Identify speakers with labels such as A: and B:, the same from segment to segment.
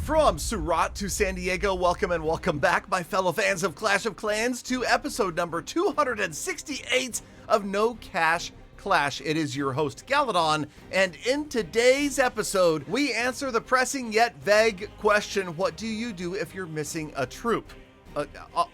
A: From Surat to San Diego, welcome and welcome back, my fellow fans of Clash of Clans, to episode number 268 of No Cash Clash. It is your host, Galadon, and in today's episode, we answer the pressing yet vague question, what do you do if you're missing a troop?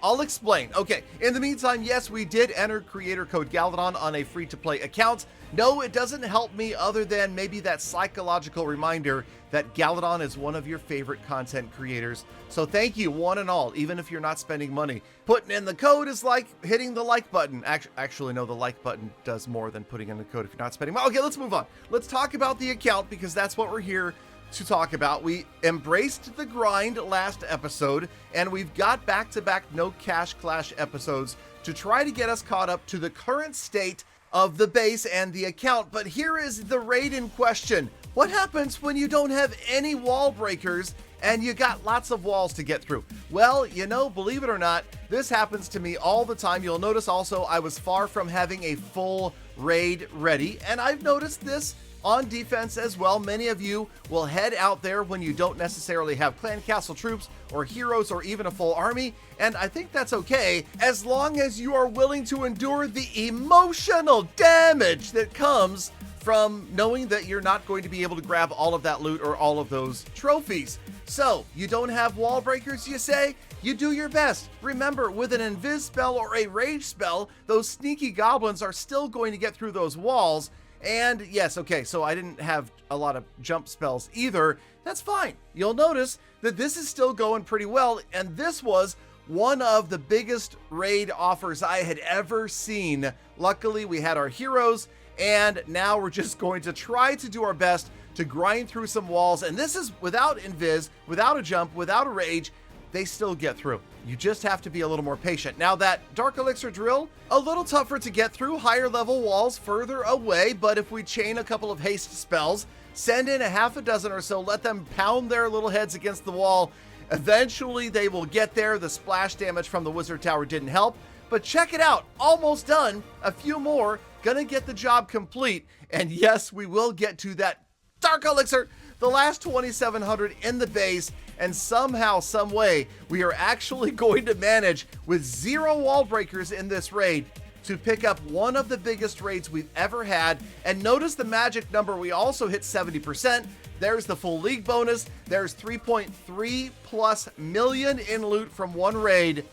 A: I'll explain. Okay, in the meantime, yes, we did enter creator code Galadon on a free-to-play account. No, it doesn't help me other than maybe that psychological reminder that Galadon is one of your favorite content creators. So thank you, one and all, even if you're not spending money. Putting in the code is like hitting the like button. Actually, no, the like button does more than putting in the code if you're not spending money. Okay, let's move on. Let's talk about the account because that's what we're here to talk about. We embraced the grind last episode, and we've got back-to-back No Cash Clash episodes to try to get us caught up to the current state of the base and the account. But here is the raid in question. What happens when you don't have any wall breakers and you got lots of walls to get through? Well, you know, believe it or not, this happens to me all the time. You'll notice also I was far from having a full raid ready, and I've noticed this on defense as well. Many of you will head out there when you don't necessarily have clan castle troops or heroes or even a full army, and I think that's okay as long as you are willing to endure the emotional damage that comes from knowing that you're not going to be able to grab all of that loot or all of those trophies. So, you don't have wall breakers, you say? You do your best. Remember, with an invis spell or a rage spell, those sneaky goblins are still going to get through those walls. And yes, okay, so I didn't have a lot of jump spells either. That's fine. You'll notice that this is still going pretty well, and this was one of the biggest raid offers I had ever seen. Luckily, we had our heroes, and now we're just going to try to do our best to grind through some walls, and this is without invis, without a jump, without a rage. They still get through. You just have to be a little more patient. Now that Dark Elixir drill, a little tougher to get through, higher level walls further away, but if we chain a couple of haste spells, send in a half a dozen or so, let them pound their little heads against the wall, eventually they will get there. The splash damage from the wizard tower didn't help, but check it out, almost done, a few more, gonna get the job complete, and yes, we will get to that Dark Elixir, the last 2,700 in the base, and somehow, some way, we are actually going to manage, with 0 wall breakers in this raid, to pick up one of the biggest raids we've ever had. And notice the magic number, we also hit 70%. There's the full league bonus. There's 3.3+ million in loot from one raid.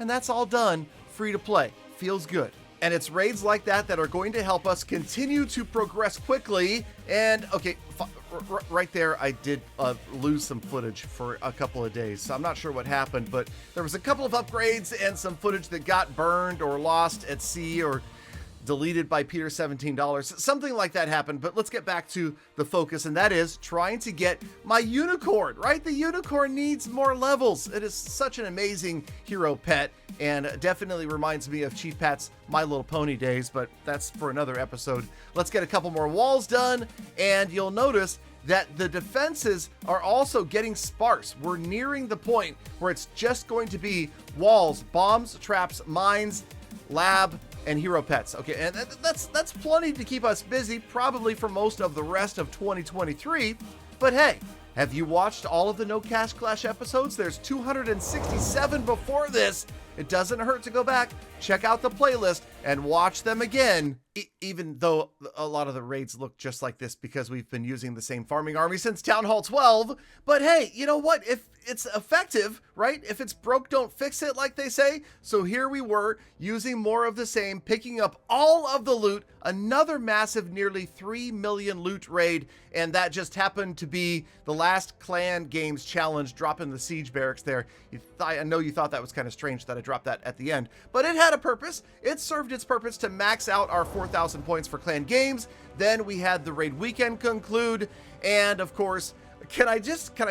A: And that's all done free to play. Feels good. And it's raids like that that are going to help us continue to progress quickly. And okay, right there, I did lose some footage for a couple of days. So I'm not sure what happened, but there was a couple of upgrades and some footage that got burned or lost at sea or deleted by Peter $17. Something like that happened, but let's get back to the focus, and that is trying to get my unicorn, right? The unicorn needs more levels. It is such an amazing hero pet, and definitely reminds me of Chief Pat's My Little Pony days, but that's for another episode. Let's get a couple more walls done, and you'll notice that the defenses are also getting sparse. We're nearing the point where it's just going to be walls, bombs, traps, mines, lab, and hero pets. Okay, and that's plenty to keep us busy, probably for most of the rest of 2023. But hey, have you watched all of the No Cash Clash episodes? There's 267 before this. It doesn't hurt to go back, check out the playlist, and watch them again, even though a lot of the raids look just like this because we've been using the same farming army since Town Hall 12. But hey, you know what? If it's effective, right? If it's broke, don't fix it, like they say. So here we were, using more of the same, picking up all of the loot, another massive, nearly 3 million loot raid, and that just happened to be the last Clan Games challenge, dropping the siege barracks there. I know you thought that was kind of strange that I dropped that at the end, but it had a purpose. It served its purpose to max out our 4,000 points for Clan Games. Then we had the raid weekend conclude, and of course, can I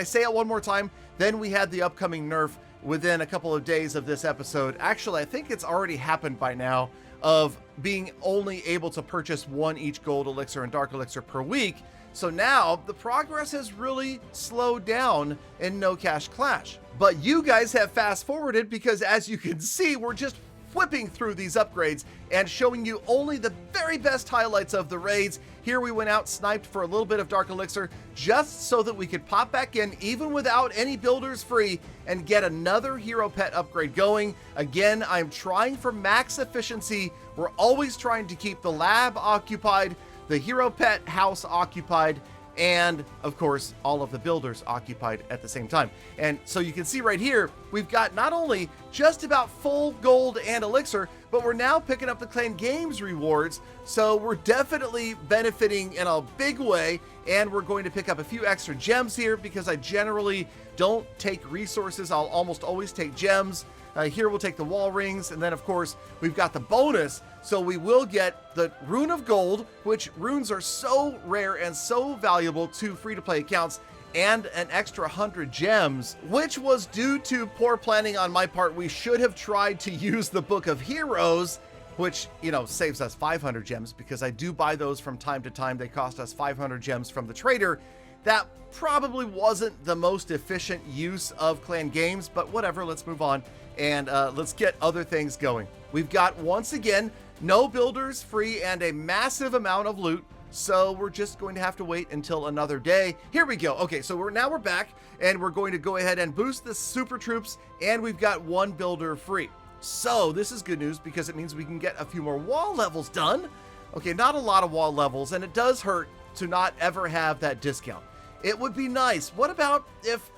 A: say it one more time? Then we had the upcoming nerf within a couple of days of this episode. Actually, I think it's already happened by now, of being only able to purchase one each gold elixir and dark elixir per week. So now the progress has really slowed down in No Cash Clash. But you guys have fast forwarded because, as you can see, we're just whipping through these upgrades and showing you only the very best highlights of the raids. Here we went out, sniped for a little bit of Dark Elixir, just so that we could pop back in, even without any builders free, and get another hero pet upgrade going. Again, I'm trying for max efficiency. We're always trying to keep the lab occupied, the hero pet house occupied, and of course, all of the builders occupied at the same time. And so you can see right here, we've got not only just about full gold and elixir, but we're now picking up the Clan Games rewards. So we're definitely benefiting in a big way. And we're going to pick up a few extra gems here because I generally don't take resources. I'll almost always take gems. Here we'll take the wall rings, and then of course we've got the bonus, so we will get the Rune of Gold, which runes are so rare and so valuable to free-to-play accounts, and an extra 100 gems, which was due to poor planning on my part. We should have tried to use the Book of Heroes, which, you know, saves us 500 gems, because I do buy those from time to time. They cost us 500 gems from the trader. That probably wasn't the most efficient use of Clan Games, but whatever, let's move on. And let's get other things going. We've got, once again, no builders free and a massive amount of loot. So we're just going to have to wait until another day. Here we go. Okay, so we're back, and we're going to go ahead and boost the super troops, and we've got one builder free. So this is good news because it means we can get a few more wall levels done. Okay, not a lot of wall levels, and it does hurt to not ever have that discount. It would be nice. What about if,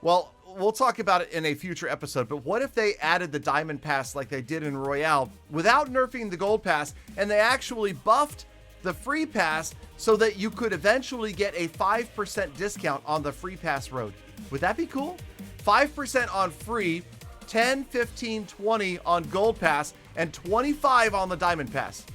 A: well, we'll talk about it in a future episode, but what if they added the Diamond Pass like they did in Royale without nerfing the Gold Pass, and they actually buffed the Free Pass so that you could eventually get a 5% discount on the Free Pass road? Would that be cool? 5% on free, 10, 15, 20 on Gold Pass, and 25 on the Diamond Pass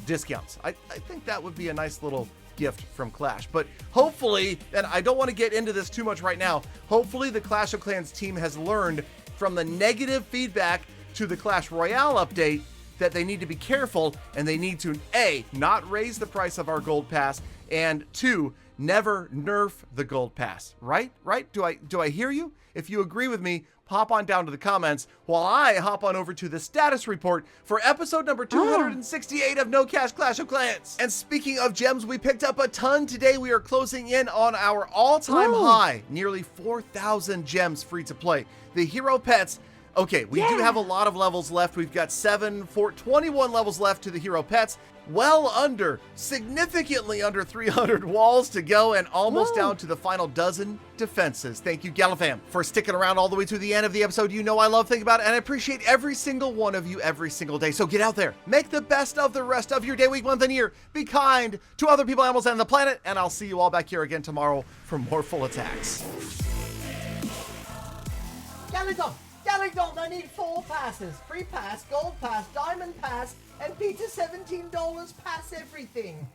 A: discounts. I think that would be a nice little gift from Clash. But hopefully, and I don't want to get into this too much right now, hopefully the Clash of Clans team has learned from the negative feedback to the Clash Royale update that they need to be careful, and they need to A, not raise the price of our Gold Pass, and 2, never nerf the Gold Pass. Right? Do I hear you? If you agree with me, pop on down to the comments while I hop on over to the status report for episode number 268 of No Cash Clash of Clans. And speaking of gems, we picked up a ton today. We are closing in on our all-time high, nearly 4,000 gems free to play. The hero pets, okay, we do have a lot of levels left. We've got 21 levels left to the hero pets. Well under, significantly under 300 walls to go, and almost down to the final dozen defenses. Thank you, Galadon, for sticking around all the way to the end of the episode. You know I love thinking about it, and I appreciate every single one of you every single day. So get out there, make the best of the rest of your day, week, month, and year. Be kind to other people, animals, and the planet, and I'll see you all back here again tomorrow for more full attacks.
B: Galadon, I need 4 passes. Free pass, gold pass, diamond pass, and Peter $17 pass everything.